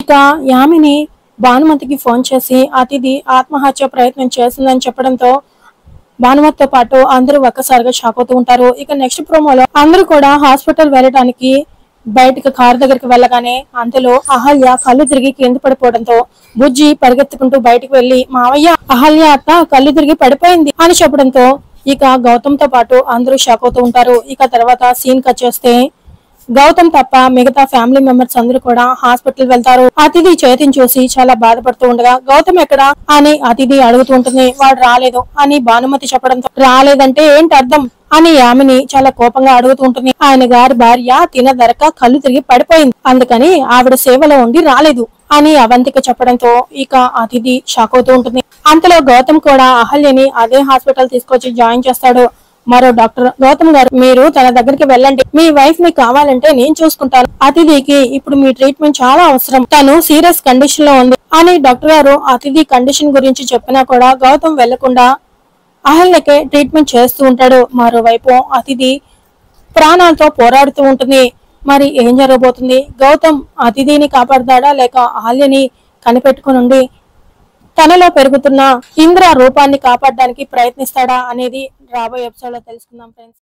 ఇక యామిని భానుమతికి ఫోన్ చేసి అతిథి ఆత్మహత్య ప్రయత్నం చేసిందని చెప్పడంతో భానుమతితో పాటు అందరూ ఒక్కసారిగా షాక్ అవుతూ ఉంటారు. ఇక నెక్స్ట్ ప్రోమోలో అందరూ కూడా హాస్పిటల్ వెళ్ళడానికి బయటకు కారు దగ్గరికి వెళ్ళగానే అంతలో అహల్య కళ్ళు తిరిగి కింద పడిపోవడంతో బుజ్జి పరిగెత్తుకుంటూ బయటకు వెళ్లి మావయ్య అహల్య అత్త కళ్ళు తిరిగి పడిపోయింది అని చెప్పడంతో ఇక గౌతమ్ తో పాటు అందరూ షాక్ అవుతూ ఉంటారు. ఇక తర్వాత సీన్ కట్ చేస్తే గౌతమ్ తప్ప మిగతా ఫ్యామిలీ మెంబర్స్ అందరూ కూడా హాస్పిటల్ వెళ్తారు. అతిథి చేతిని చూసి చాలా బాధపడుతూ ఉండగా గౌతమ్ ఎక్కడా అని అతిథి అడుగుతూ ఉంటుంది. వాడు రాలేదు అని భానుమతి చెప్పడంతో రాలేదంటే ఏంటి అర్థం అని యామిని చాలా కోపంగా అడుగుతూ ఉంటుంది. ఆయన గారి భార్య తినదరక కళ్ళు తిరిగి పడిపోయింది, అందుకని ఆవిడ సేవలో ఉండి రాలేదు అని అవంతిక చెప్పడంతో ఇక అతిథి షాక్ అవుతూ ఉంటుంది. అంతలో గౌతమ్ కూడా అహల్యని అదే హాస్పిటల్ తీసుకొచ్చి జాయిన్ చేస్తాడు. మరో డాక్టర్ గౌతమ్ గారు మీరు తన దగ్గరికి వెళ్ళండి, మీ వైఫ్ ని కావాలంటే నేను చూసుకుంటాను, అతిథికి ఇప్పుడు మీ ట్రీట్మెంట్ చాలా అవసరం, తను సీరియస్ కండిషన్ లో ఉంది అని డాక్టర్ గారు అతిథి కండిషన్ గురించి చెప్పినా కూడా గౌతమ్ వెళ్లకుండా అహల్యకే ట్రీట్మెంట్ చేస్తూ ఉంటాడు. మరోవైపు అతిథి ప్రాణాలతో పోరాడుతూ ఉంటుంది. మరి ఏం జరగబోతుంది? గౌతమ్ అతిథిని కాపాడతాడా లేక అహల్యని కనిపెట్టుకుని తనలో పెరుగుతున్న ఇంద్ర రూపాన్ని కాపాడడానికి ప్రయత్నిస్తాడా అనేది రాబోయే ఎపిసోడ్ లో తెలుసుకుందాం ఫ్రెండ్స్.